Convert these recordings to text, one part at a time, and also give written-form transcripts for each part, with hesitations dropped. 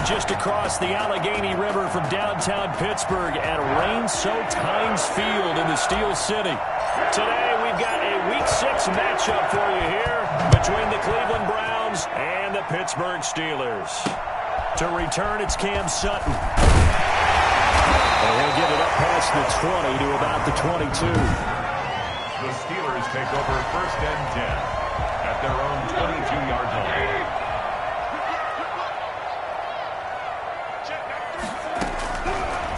just across the Allegheny River from downtown Pittsburgh at rain-soaked Heinz Field in the Steel City. Today, we've got a Week 6 matchup for you here between the Cleveland Browns and the Pittsburgh Steelers. To return, it's Cam Sutton. And he'll get it up past the 20 to about the 22. The Steelers take over 1st and 10 at their own 22-yard line.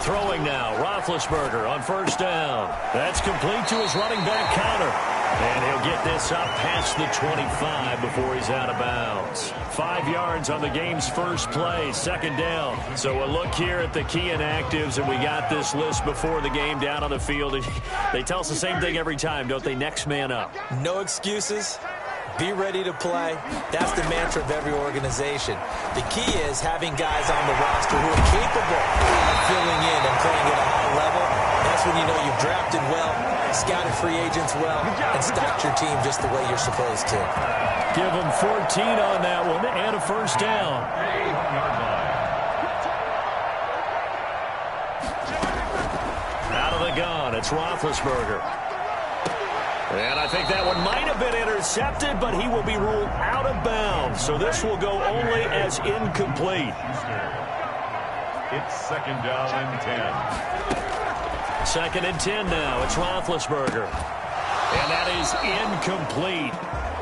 Throwing now, Roethlisberger on 1st down. That's complete to his running back counter. And he'll get this up past the 25 before he's out of bounds. 5 yards on the game's first play, 2nd down. So a look here at the key inactives, and we got this list before the game down on the field. They tell us the same thing every time, don't they? Next man up. No excuses. Be ready to play. That's the mantra of every organization. The key is having guys on the roster who are capable of filling in and playing at a high level. That's when you know you've drafted well, scouted free agents well, and stocked your team just the way you're supposed to. Give them 14 on that one and a 1st down. Out of the gun, it's Roethlisberger. And I think that one might have been intercepted, but he will be ruled out of bounds. So this will go only as incomplete. It's 2nd down and 10. 2nd and 10 now. It's Roethlisberger. And that is incomplete.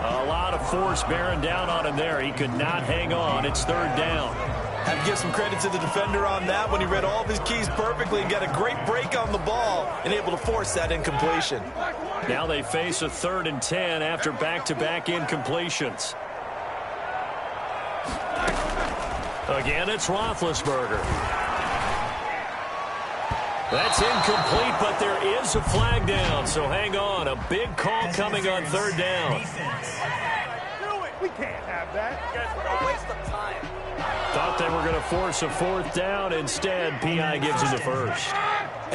A lot of force bearing down on him there. He could not hang on. It's 3rd down. Have to give some credit to the defender on that when he read all of his keys perfectly and got a great break on the ball and able to force that incompletion. Now they face a 3rd and 10 after back-to-back incompletions. Again, it's Roethlisberger. That's incomplete, but there is a flag down, so hang on. A big call coming on 3rd down. We can't have that. It's a waste of time. Thought they were going to force a 4th down. Instead, P.I. gives him the 1st.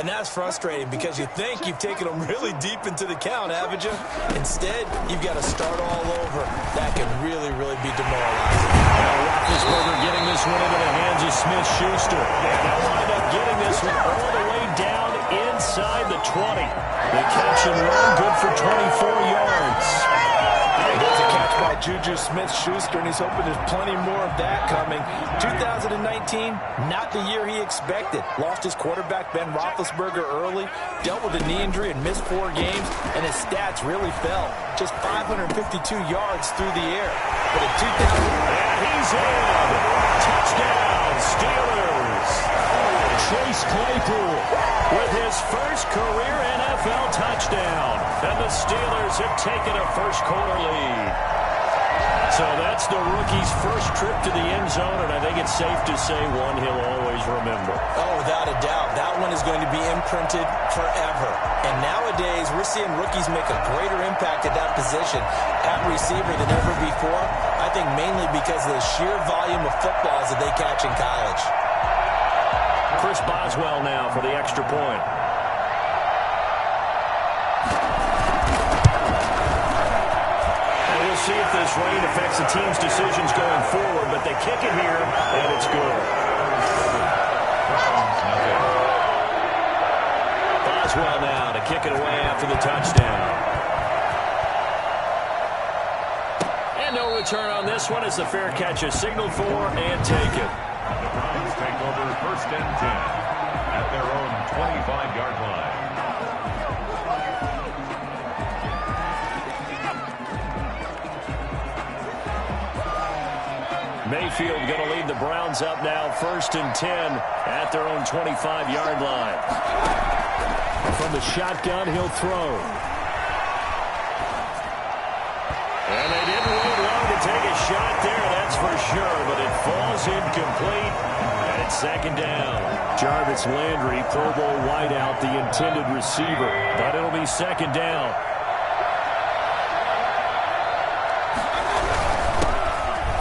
And that's frustrating because you think you've taken them really deep into the count, haven't you? Instead, you've got to start all over. That can really, really be demoralizing. Now Roethlisberger getting this one into the hands of Smith-Schuster. And they'll wind up getting this one all the way down inside the 20. The catch and run, good for 24 yards. He gets a catch by Juju Smith-Schuster, and he's hoping there's plenty more of that coming. 2019, not the year he expected. Lost his quarterback, Ben Roethlisberger, early, dealt with a knee injury and missed 4 games, and his stats really fell. Just 552 yards through the air. But at 2000... And he's in! Touchdown, Steelers! Chase Claypool with his first career NFL touchdown. And the Steelers have taken a first-quarter lead. So that's the rookie's first trip to the end zone, and I think it's safe to say one he'll always remember. Oh, without a doubt. That one is going to be imprinted forever. And nowadays, we're seeing rookies make a greater impact at that position at receiver than ever before. I think mainly because of the sheer volume of footballs that they catch in college. Chris Boswell now for the extra point. And we'll see if this rain affects the team's decisions going forward, but they kick it here, and it's good. Boswell now to kick it away after the touchdown. And no return on this one as the fair catch is signaled for and taken. The Browns take over 1st and 10 at their own 25-yard line. Mayfield going to lead the Browns up now 1st and 10 at their own 25-yard line. From the shotgun, he'll throw. And they didn't wait long to take a shot there, that's for sure, but it falls incomplete, and it's 2nd down. Jarvis Landry, Pro Bowl wideout, the intended receiver, but it'll be 2nd down.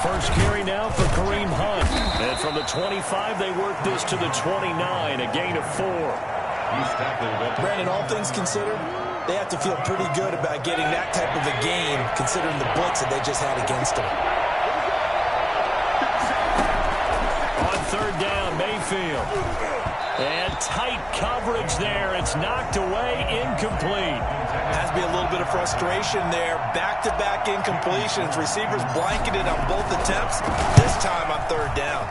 First carry now for Kareem Hunt. And from the 25, they work this to the 29, a gain of 4. Brandon, all things considered, they have to feel pretty good about getting that type of a game, considering the blitz that they just had against them. On third down, Mayfield. And tight coverage there. It's knocked away, incomplete. Has to be a little bit of frustration there. Back-to-back incompletions. Receivers blanketed on both attempts. This time on third down.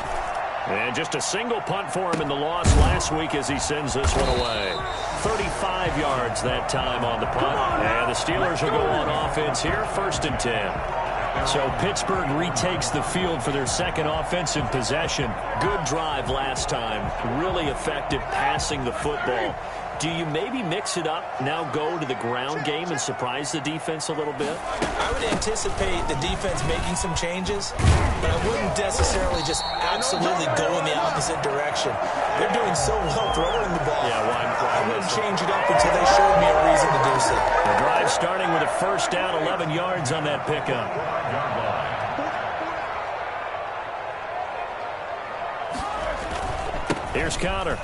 And just a single punt for him in the loss last week as he sends this one away. 35 yards that time on the punt. And the Steelers will go on offense here, 1st and 10. So Pittsburgh retakes the field for their second offensive possession. Good drive last time. Really effective passing the football. Do you maybe mix it up, now go to the ground game and surprise the defense a little bit? I would anticipate the defense making some changes, but I wouldn't necessarily just absolutely go in the opposite direction. They're doing so well throwing the ball. Yeah, I wouldn't change it up until they showed me a reason to do so. The drive starting with a first down, 11 yards on that pickup. Here's Conner.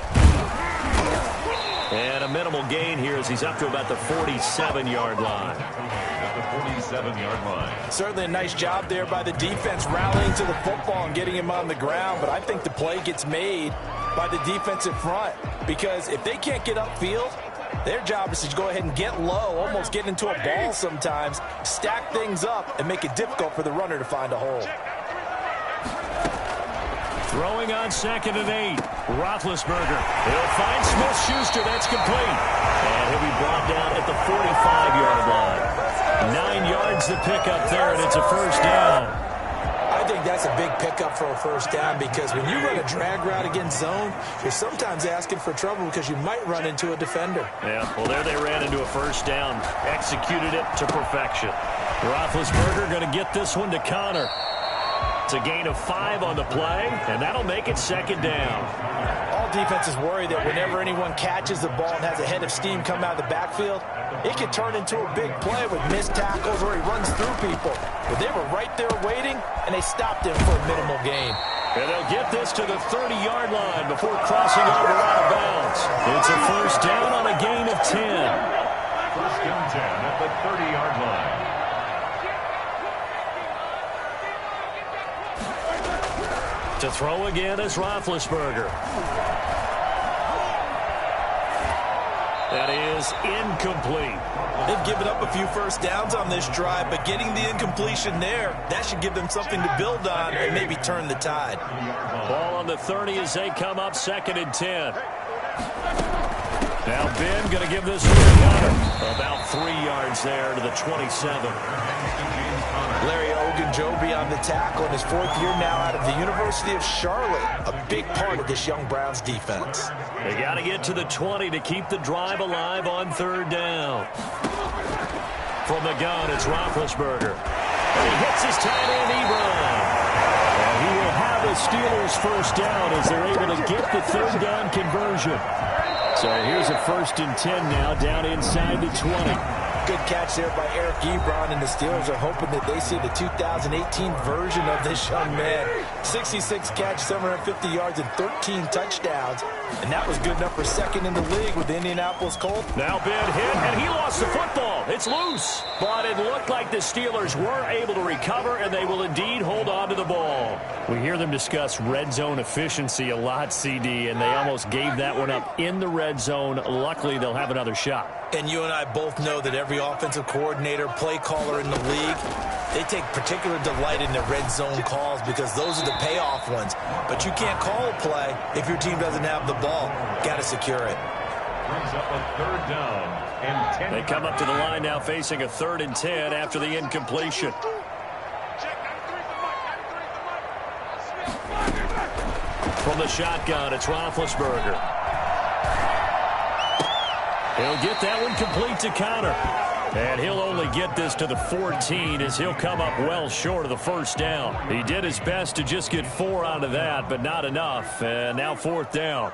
And a minimal gain here as he's up to about the 47-yard line. At the 47-yard line. Certainly a nice job there by the defense rallying to the football and getting him on the ground, but I think the play gets made by the defensive front because if they can't get upfield, their job is to go ahead and get low, almost get into a ball sometimes, stack things up, and make it difficult for the runner to find a hole. Throwing on 2nd and 8. Roethlisberger. He'll find Smith-Schuster. That's complete. And he'll be brought down at the 45-yard line. 9 yards to pick up there, and it's a first down. I think that's a big pickup for a first down because when you run a drag route against zone, you're sometimes asking for trouble because you might run into a defender. Yeah, well, there they ran into a first down. Executed it to perfection. Roethlisberger going to get this one to Conner. It's a gain of 5 on the play, and that'll make it 2nd down. All defenses worry that whenever anyone catches the ball and has a head of steam come out of the backfield, it could turn into a big play with missed tackles or he runs through people. But they were right there waiting, and they stopped him for a minimal gain. And they'll get this to the 30-yard line before crossing over out of bounds. It's a first down on a gain of 10. First and 10 at the 30-yard line. To throw again is Roethlisberger. That is incomplete. They've given up a few first downs on this drive, but getting the incompletion there, that should give them something to build on and maybe turn the tide. Ball on the 30 as they come up 2nd and 10. Now Ben going to give this one to Conner. About 3 yards there to the 27. Larry Ogunjobi on the tackle in his 4th year now out of the University of Charlotte. A big part of this young Browns defense. They got to get to the 20 to keep the drive alive on 3rd down. From the gun, it's Roethlisberger. And he hits his tight end, Ebron. And he will have the Steelers first down as they're able to get the 3rd down conversion. So here's a 1st and 10 now down inside the 20. Good catch there by Eric Ebron, and the Steelers are hoping that they see the 2018 version of this young man. 66 catch, 750 yards, and 13 touchdowns. And that was good enough for 2nd in the league with the Indianapolis Colts. Now Ben hit, and he lost the football. It's loose. But it looked like the Steelers were able to recover, and they will indeed hold on to the ball. We hear them discuss red zone efficiency a lot, CD, and they almost gave that one up in the red zone. Luckily, they'll have another shot. And you and I both know that every offensive coordinator, play caller in the league, they take particular delight in their red zone calls because those are the payoff ones. But you can't call a play if your team doesn't have the ball. Got to secure it. Brings up a 3rd down and 10. They come up to the line now facing a 3rd and 10 after the incompletion. From the shotgun, it's Roethlisberger. He'll get that one complete to Conner. And he'll only get this to the 14 as he'll come up well short of the first down. He did his best to just get 4 out of that, but not enough. And now 4th down.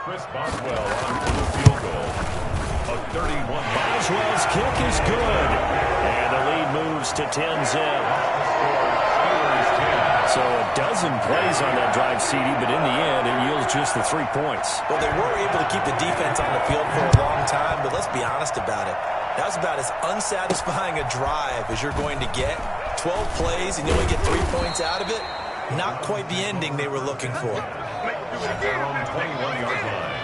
Chris Boswell on for the field goal. A 31. Boswell's kick is good. And the lead moves to 10-zip. So a dozen plays on that drive, CD, but in the end, it yields just the 3 points. Well, they were able to keep the defense on the field for a long time, but let's be honest about it. That was about as unsatisfying a drive as you're going to get. 12 plays, and you only get 3 points out of it. Not quite the ending they were looking for. at their own 21-yard line.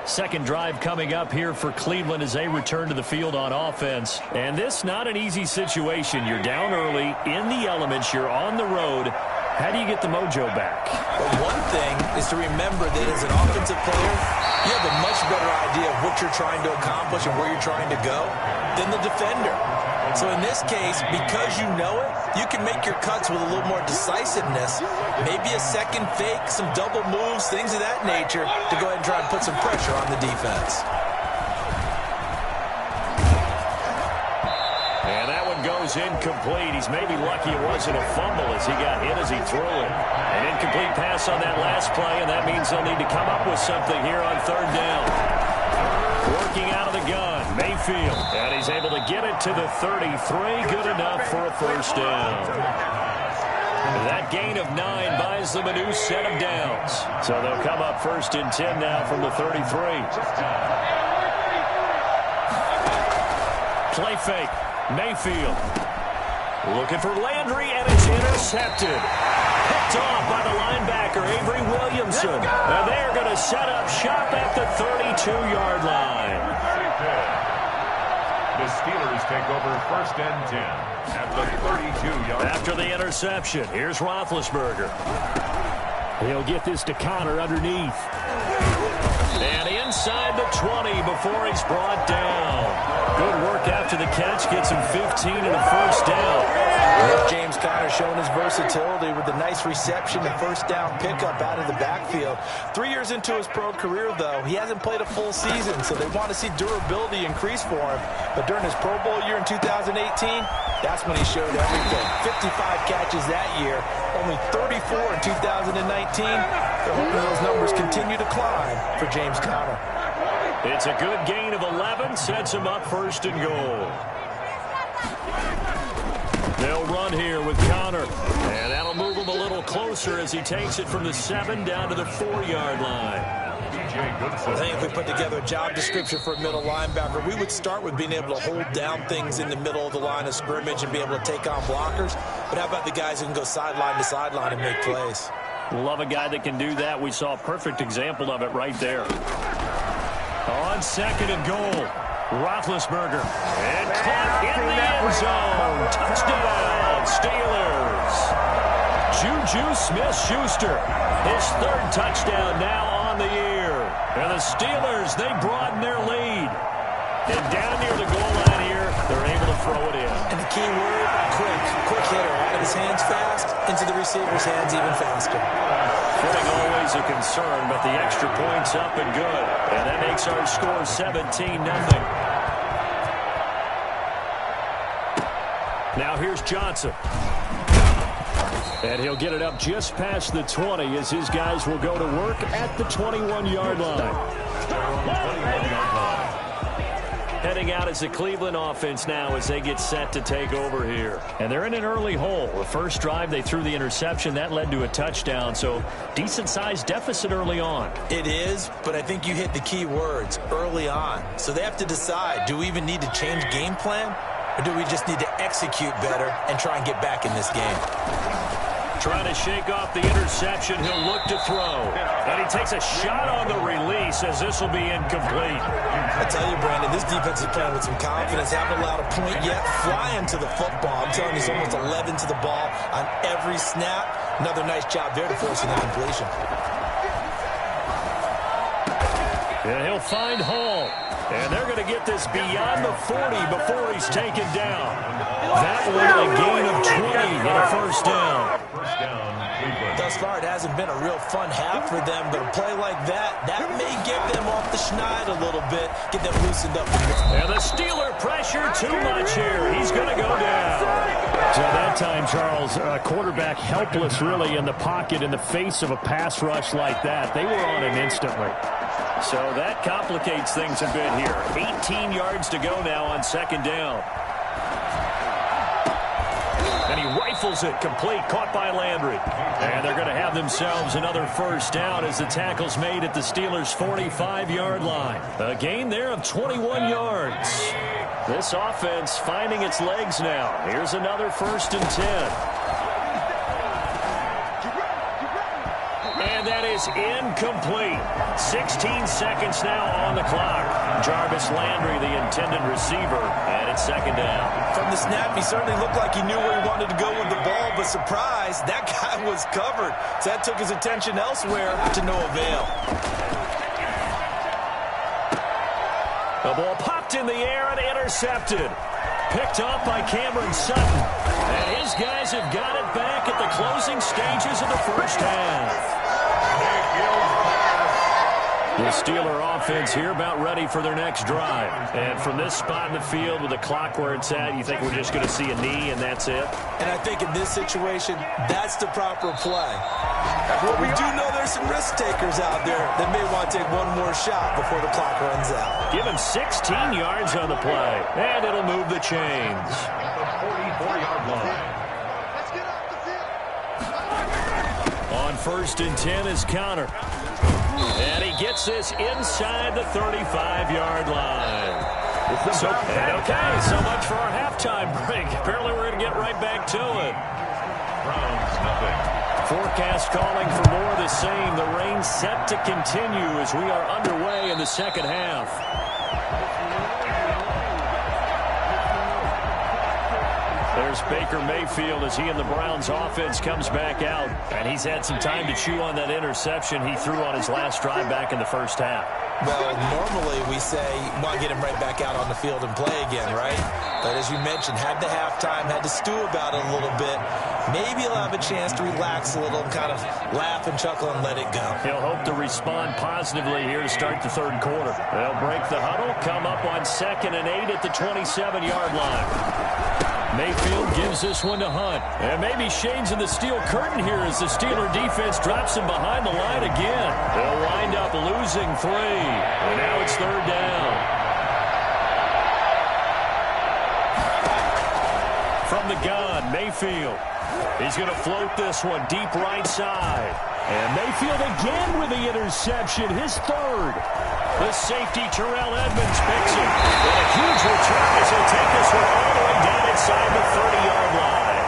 Second drive coming up here for Cleveland as they return to the field on offense. And this not an easy situation. You're down early, in the elements, you're on the road. How do you get the mojo back? Well, one thing is to remember that as an offensive player, you have a much better idea of what you're trying to accomplish and where you're trying to go than the defender. So in this case, because you know it, you can make your cuts with a little more decisiveness. Maybe a second fake, some double moves, things of that nature to go ahead and try and put some pressure on the defense. And that one goes incomplete. He's maybe lucky it wasn't a fumble as he got hit as he threw it. An incomplete pass on that last play, and that means they'll need to come up with something here on third down. Working out of the gun, Mayfield, and he's able to get it to the 33. Good enough for a first down. That gain of 9 buys them a new set of downs. So they'll come up first and 10 now from the 33. Play fake, Mayfield. Looking for Landry, and it's intercepted. Picked off by the linebacker, Avery Williamson. And they're going to set up shop at the 32-yard line. The Steelers take over first and 10 at the 32-yard line. After the interception, here's Roethlisberger. He'll get this to Connor underneath. And inside the 20 before he's brought down. Good work after the catch. Gets him 15 and a first down. James Conner showing his versatility with a nice reception and first down pickup out of the backfield. 3 years into his pro career, though, he hasn't played a full season, so they want to see durability increase for him. But during his Pro Bowl year in 2018, that's when he showed everything. 55 catches that year, only 34 in 2019. They're hoping those numbers continue to climb for James Conner. It's a good gain of 11, sets him up first and goal. They'll run here with Connor, and that'll move him a little closer as he takes it from the 7 down to the 4-yard line. I think if we put together a job description for a middle linebacker, we would start with being able to hold down things in the middle of the line of scrimmage and be able to take on blockers. But how about the guys who can go sideline to sideline and make plays? Love a guy that can do that. We saw a perfect example of it right there. On second and goal, Roethlisberger. And caught in the end zone. Touchdown, Steelers. Juju Smith-Schuster, his 3rd touchdown now on the year. And the Steelers, they broaden their lead. And down near the goal line here, they're able to throw it in. And the key word, quick. Quick hitter. Out of his hands fast, into the receiver's hands even faster. Footing always a concern, but the extra point's up and good. And that makes our score 17-0. Now here's Johnson. And he'll get it up just past the 20 as his guys will go to work at the 21-yard line. Heading out as the Cleveland offense now as they get set to take over here. And they're in an early hole. The first drive, they threw the interception. That led to a touchdown, so decent-sized deficit early on. It is, but I think you hit the key words, early on. So they have to decide, do we even need to change game plan, or do we just need to execute better and try and get back in this game? Trying to shake off the interception. He'll look to throw. And he takes a shot on the release as this will be incomplete. I tell you, Brandon, this defense is playing with some confidence. Haven't allowed a point yet. Flying to the football. I'm telling you, he's almost 11 to the ball on every snap. Another nice job there to force an incompletion. And he'll find Hall. And they're going to get this beyond the 40 before he's taken down. That one a gain of 20 and a first down. Thus far, it hasn't been a real fun half for them, but a play like that may get them off the schneid a little bit, get them loosened up. And the Steeler pressure too much here. He's going to go down. So that time, Charles, quarterback helpless really in the pocket in the face of a pass rush like that. They were on him instantly. So that complicates things a bit here. 18 yards to go now on second down. And he rifles it complete, caught by Landry. And they're going to have themselves another first down as the tackle's made at the Steelers' 45-yard line. A gain there of 21 yards. This offense finding its legs now. Here's another 1st and 10. And that is incomplete. 16 seconds now on the clock. Jarvis Landry, the intended receiver, and it's second down. From the snap, he certainly looked like he knew where he wanted to go with the ball, but surprise, that guy was covered. So that took his attention elsewhere to no avail. The ball popped in the air and intercepted. Picked up by Cameron Sutton. And his guys have got it back at the closing stages of the first half. The Steeler offense here about ready for their next drive. And from this spot in the field with the clock where it's at, you think we're just going to see a knee and that's it? And I think in this situation, that's the proper play. But we do know there's some risk takers out there that may want to take one more shot before the clock runs out. Give him 16 yards on the play, and it'll move the chains. At the 44-yard line. On 1st and 10 is Connor. And he gets this inside the 35-yard line. So much for our halftime break. Apparently we're going to get right back to it. Browns, nothing. Forecast calling for more of the same. The rain set to continue as we are underway in the second half. There's Baker Mayfield as he and the Browns offense comes back out. And he's had some time to chew on that interception he threw on his last drive back in the first half. Well, normally we say, want to get him right back out on the field and play again, right? But as you mentioned, had the halftime, had to stew about it a little bit. Maybe he'll have a chance to relax a little and kind of laugh and chuckle and let it go. He'll hope to respond positively here to start the third quarter. They'll break the huddle, come up on 2nd and 8 at the 27-yard line. Mayfield gives this one to Hunt. And maybe shades in the steel curtain here as the Steeler defense drops him behind the line again. They'll wind up losing 3. And now it's 3rd down. From the gun, Mayfield. He's going to float this one deep right side. And Mayfield again with the interception, his 3rd. The safety, Terrell Edmonds, picks him. And a huge return as he'll take this one all the way down inside the 30-yard line.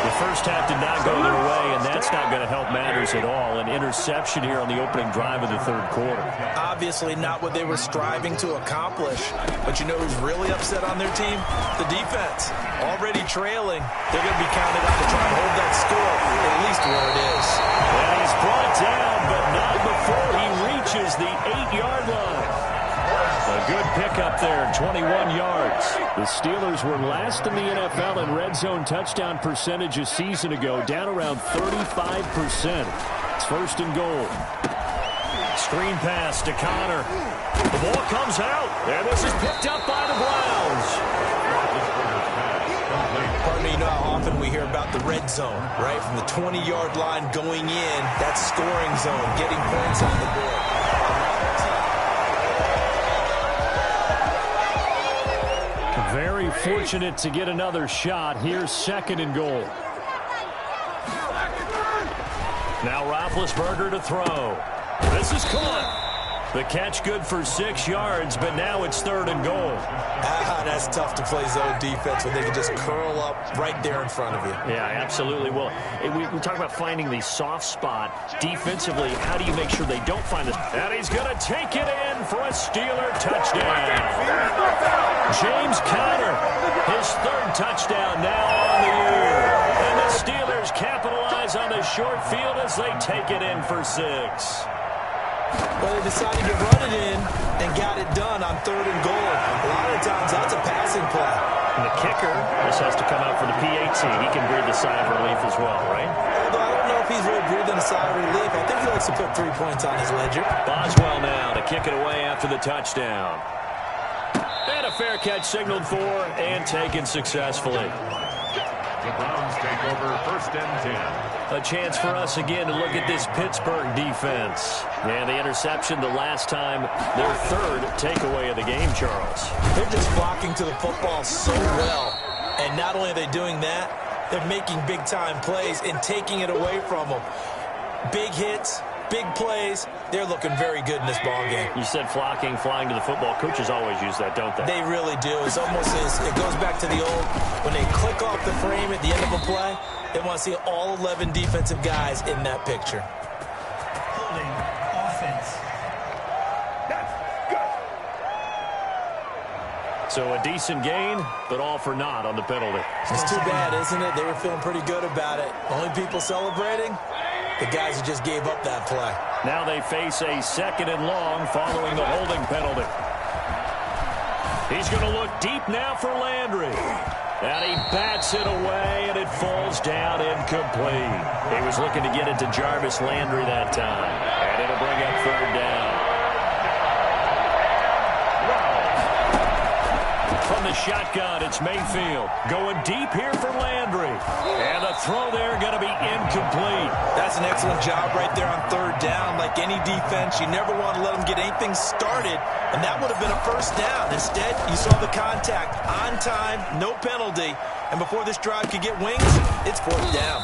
The first half did not go their way, and that's not going to help matters at all. An interception here on the opening drive of the third quarter. Obviously not what they were striving to accomplish. But you know who's really upset on their team? The defense. Already trailing. They're going to be counted on to try and hold that score, at least where it is. And he's brought down, but not before he reaches the 8-yard line. A good pickup there, 21 yards. The Steelers were last in the NFL in red zone touchdown percentage a season ago, down around 35%. It's 1st and goal. Screen pass to Connor. The ball comes out, and this is picked up by the Browns. Pardon me, you know how often we hear about the red zone, right? From the 20-yard line going in, that's scoring zone, getting points on the board. Very fortunate to get another shot. Here's 2nd and goal. Now Roethlisberger to throw. This is caught. The catch good for 6 yards, but now it's 3rd and goal. That's tough to play zone defense when they can just curl up right there in front of you. Yeah, absolutely. Well, we talk about finding the soft spot defensively. How do you make sure they don't find it? And he's going to take it in for a Steeler touchdown. James Conner, his 3rd touchdown now on the year. And the Steelers capitalize on the short field as they take it in for 6. Well, they decided to run it in and got it done on 3rd and goal. A lot of times, that's a passing play. And the kicker, this has to come out for the PAT. He can breathe a sigh of relief as well, right? Although I don't know if he's really breathing a sigh of relief. I think he likes to put 3 points on his ledger. Boswell now to kick it away after the touchdown. And a fair catch signaled for and taken successfully. The Browns take over 1st and 10. A chance for us again to look at this Pittsburgh defense. And the interception the last time, their 3rd takeaway of the game, Charles. They're just flocking to the football so well. And not only are they doing that, they're making big-time plays and taking it away from them. Big hits, big plays. They're looking very good in this ball game. You said flocking, flying to the football. Coaches always use that, don't they? They really do. It's almost as it goes back to the old, when they click off the frame at the end of a play, they want to see all 11 defensive guys in that picture. holding offense. That's good. So a decent gain, but all for naught on the penalty. It's too bad, isn't it? They were feeling pretty good about it. Only people celebrating? The guys who just gave up that play. Now they face a 2nd and long following the holding penalty. He's going to look deep now for Landry. And he bats it away, and it falls down incomplete. He was looking to get it to Jarvis Landry that time. And it'll bring up 3rd down. From the shotgun, it's Mayfield. Going deep here for Landry. And the throw there going to be incomplete. That's an excellent job right there on 3rd down. Like any defense, you never want to let them get anything started, and that would have been a 1st down. Instead, you saw the contact on time, no penalty, and before this drive could get wings, it's 4th down.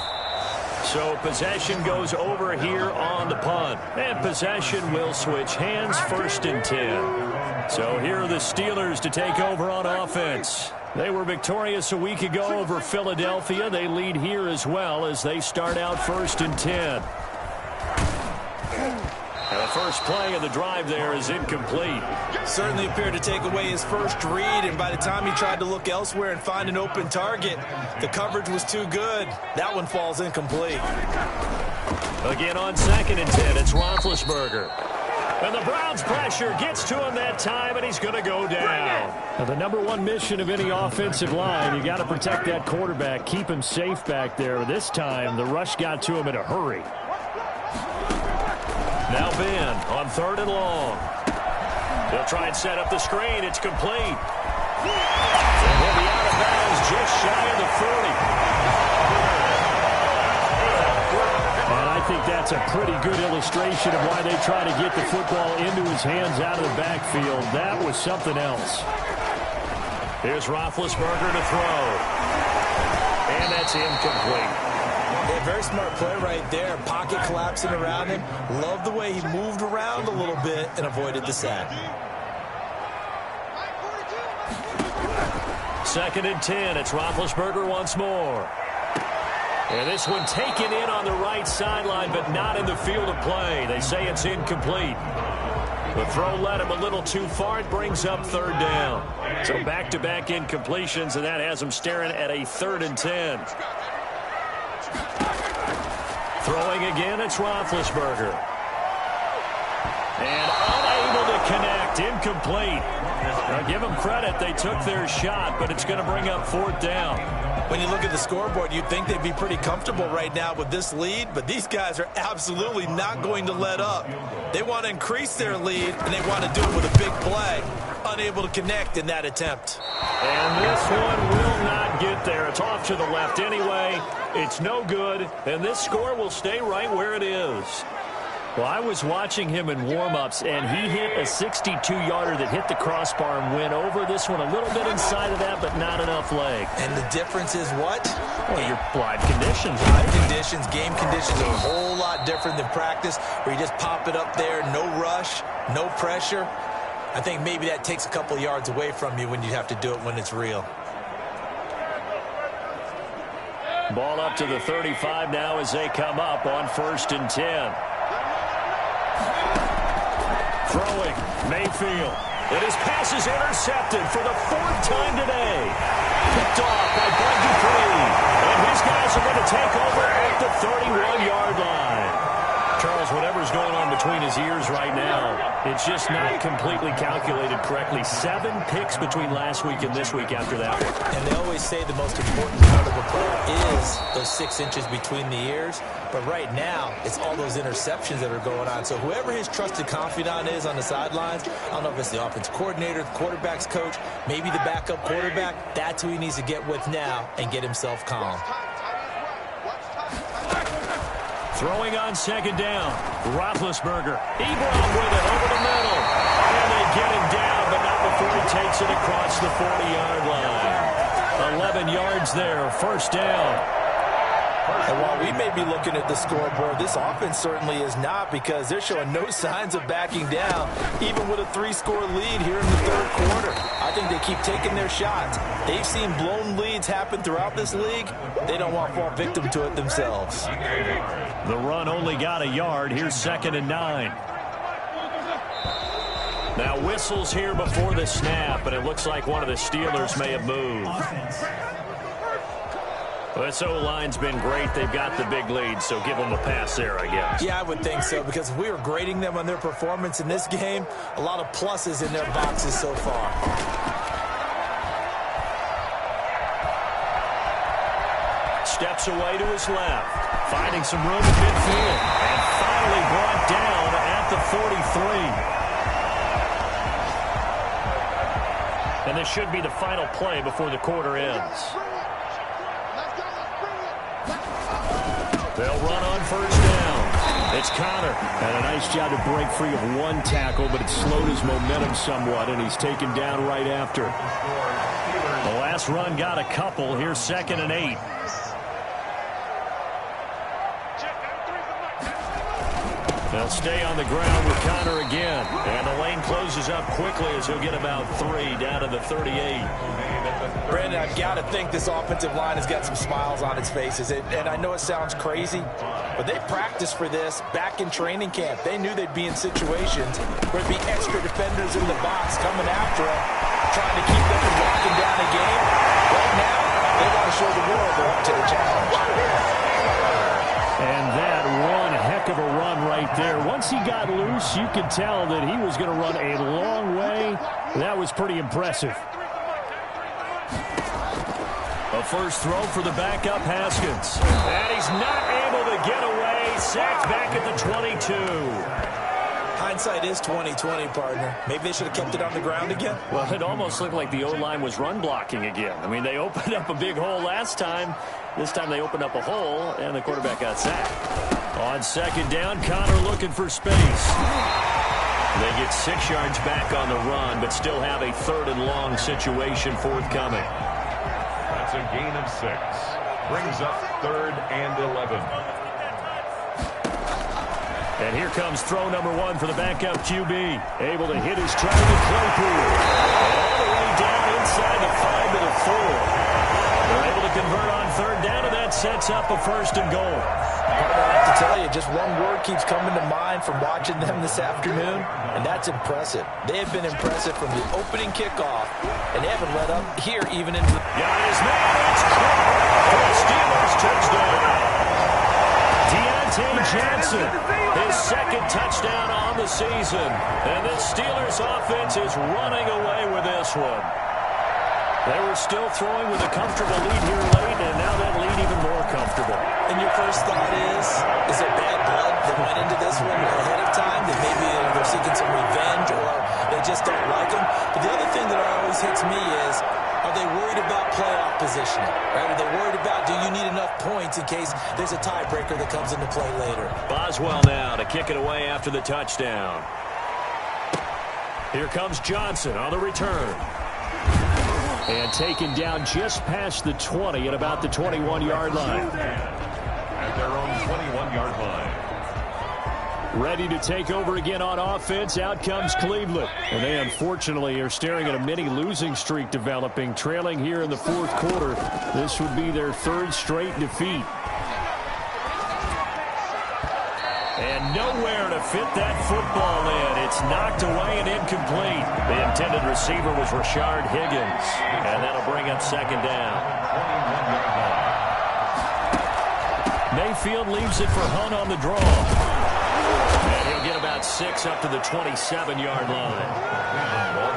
So possession goes over here on the punt, and possession will switch hands, 1st and 10. So here are the Steelers to take over on offense. They were victorious a week ago over Philadelphia. They lead here as well as they start out 1st and 10. And the first play of the drive there is incomplete. Certainly appeared to take away his first read, and by the time he tried to look elsewhere and find an open target, the coverage was too good. That one falls incomplete. Again on 2nd and 10, it's Roethlisberger. And the Browns' pressure gets to him that time, and he's going to go down. Now, the #1 mission of any offensive line, you got to protect that quarterback, keep him safe back there. This time, the rush got to him in a hurry. Now Ben on 3rd and long. He'll try and set up the screen. It's complete. And he'll be out of bounds just shy of the 40. And I think that's a pretty good illustration of why they try to get the football into his hands out of the backfield. That was something else. Here's Roethlisberger to throw. And that's incomplete. Yeah, very smart play right there. Pocket collapsing around him. Love the way he moved around a little bit and avoided the sack. 2nd and 10. It's Roethlisberger once more. And this one taken in on the right sideline, but not in the field of play. They say it's incomplete. The throw led him a little too far. It brings up 3rd down. So back-to-back incompletions, and that has him staring at a 3rd and 10. Throwing again, it's Roethlisberger. And unable to connect, incomplete. Now give them credit, they took their shot, but it's going to bring up 4th down. When you look at the scoreboard, you'd think they'd be pretty comfortable right now with this lead, but these guys are absolutely not going to let up. They want to increase their lead, and they want to do it with a big play. Unable to connect in that attempt. And this one will not get there. It's off to the left anyway. It's no good, and this score will stay right where it is. Well, I was watching him in warm-ups, and he hit a 62-yarder that hit the crossbar and went over. This one a little bit inside of that, but not enough leg. And the difference is what? Well, your live conditions. Live conditions, game conditions are a whole lot different than practice, where you just pop it up there, no rush, no pressure. I think maybe that takes a couple of yards away from you when you have to do it when it's real. Ball up to the 35 now as they come up on 1st and 10. Throwing, Mayfield. And his pass is intercepted for the 4th time today. Picked off by Bud Dupree. And his guys are going to take over at the 31-yard line. Charles, whatever's going on between his ears right now, it's just not completely calculated correctly. 7 picks between last week and this week after that one. And they always say the most important part of a play is those 6 inches between the ears. But right now, it's all those interceptions that are going on. So whoever his trusted confidant is on the sidelines, I don't know if it's the offense coordinator, the quarterback's coach, maybe the backup quarterback, that's who he needs to get with now and get himself calm. Throwing on 2nd down, Roethlisberger. Ebron with it over the middle. And they get him down, but not before he takes it across the 40-yard line. 11 yards there, 1st down. And while we may be looking at the scoreboard, this offense certainly is not, because they're showing no signs of backing down, even with a 3-score lead here in the third quarter. I think they keep taking their shots. They've seen blown leads happen throughout this league. They don't want to fall victim to it themselves. The run only got a yard. Here's 2nd and 9. Now whistles here before the snap, and it looks like one of the Steelers may have moved. Well, this O-line's been great. They've got the big lead, so give them a pass there, I guess. Yeah, I would think so, because if we were grading them on their performance in this game, a lot of pluses in their boxes so far. Steps away to his left, finding some room in midfield, and finally brought down at the 43. And this should be the final play before the quarter ends. They'll run on 1st down. It's Connor. And a nice job to break free of one tackle, but it slowed his momentum somewhat, and he's taken down right after. The last run got a couple. Here's 2nd and 8. They'll stay on the ground with Connor again. And the lane closes up quickly as he'll get about 3 down to the 38. Brandon, I've got to think this offensive line has got some smiles on its faces. And I know it sounds crazy, but they practiced for this back in training camp. They knew they'd be in situations where there'd be extra defenders in the box coming after them, trying to keep them from locking down a game. Right now, they want to show the world they're up to the challenge. And that one heck of a run right there. Once he got loose, you could tell that he was going to run a long way. That was pretty impressive. A first throw for the backup Haskins. And he's not able to get away. Sacked back at the 22. Hindsight is 20/20, partner. Maybe they should have kept it on the ground again. Well, it almost looked like the O-line was run blocking again. I mean, they opened up a big hole last time. This time they opened up a hole, and the quarterback got sacked. On 2nd down, Connor looking for space. They get 6 yards back on the run, but still have a 3rd and long situation forthcoming. That's a gain of 6. Brings up 3rd and 11. And here comes throw number 1 for the backup QB. Able to hit his stride to Claypool. All the way down inside the 5 to the 4. They're able to convert on 3rd down, and that sets up a 1st and goal. Partner, I have to tell you, just one word keeps coming to mind from watching them this afternoon, and that's impressive. They have been impressive from the opening kickoff, and they haven't let up here even into the... Got his man. It's caught for the Steelers touchdown. Deontay Johnson, his 2nd touchdown on the season. And the Steelers offense is running away with this one. They were still throwing with a comfortable lead here late, and now that lead even more comfortable. And your first thought is there bad blood that went into this one ahead of time? That maybe they're seeking some revenge, or they just don't like them? But the other thing that always hits me is, are they worried about playoff positioning? Right? Are they worried about, do you need enough points in case there's a tiebreaker that comes into play later? Boswell now to kick it away after the touchdown. Here comes Johnson on the return. And taken down just past the 20 at about the 21-yard line. At their own 21-yard line. Ready to take over again on offense. Out comes Cleveland. And they unfortunately are staring at a mini losing streak developing, trailing here in the 4th quarter. This would be their 3rd straight defeat. And nowhere to fit that football in. It's knocked away and incomplete. The intended receiver was Rashard Higgins. And that'll bring up 2nd down. Mayfield leaves it for Hunt on the draw. And he'll get about 6 up to the 27-yard line.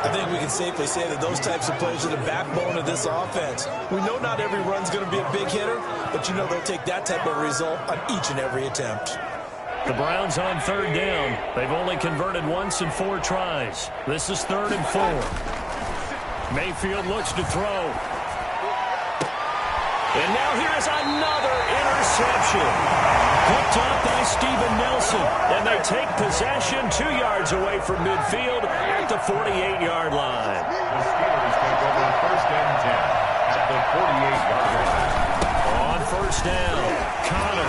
I think we can safely say that those types of plays are the backbone of this offense. We know not every run's going to be a big hitter, but you know they'll take that type of result on each and every attempt. The Browns on 3rd down. They've only converted once in 4 tries. This is 3rd and 4. Mayfield looks to throw. And now here's another interception. Picked up by Steven Nelson. And they take possession 2 yards away from midfield at the 48-yard line. The Steelers take over 1st and 10 at the 48-yard line. On 1st down, Connor.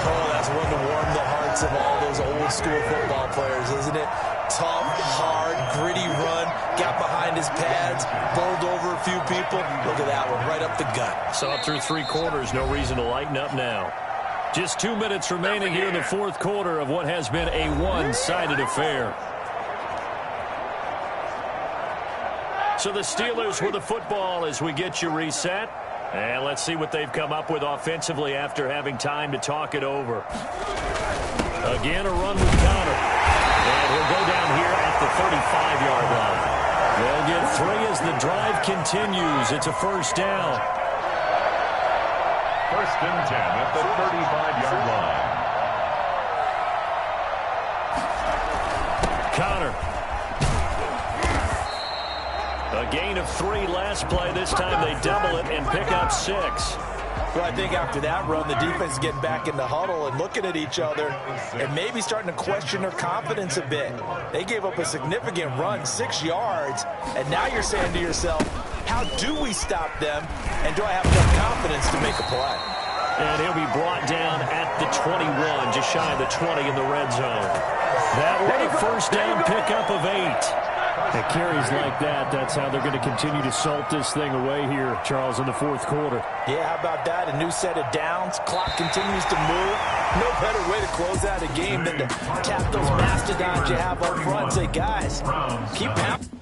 Oh, that's one to warm the hearts of all those old school football players, isn't it? Tough, hard, gritty run, got behind his pads, bowled over a few people. Look at that one, right up the gut. So up through 3 quarters, no reason to lighten up now. Just 2 minutes remaining here in the 4th quarter of what has been a one-sided affair. So the Steelers with the football as we get you reset. And let's see what they've come up with offensively after having time to talk it over. Again, a run with Connor. And he'll go down here at the 35-yard line. They'll get 3 as the drive continues. It's a first down. First and 10 at the 35-yard line. Connor. A gain of 3 last play. This time they double it and pick up 6. Well, I think after that run, the defense is getting back in the huddle and looking at each other and maybe starting to question their confidence a bit. They gave up a significant run, 6 yards, and now you're saying to yourself, how do we stop them, and do I have enough confidence to make a play? And he'll be brought down at the 21, just shy of the 20 in the red zone. That one a first down pickup of 8. At carries like that, that's how they're going to continue to salt this thing away here, Charles, in the 4th quarter. Yeah, how about that? A new set of downs. Clock continues to move. No better way to close out a game than to tap those mastodons you have up front and say, guys, keep pounding.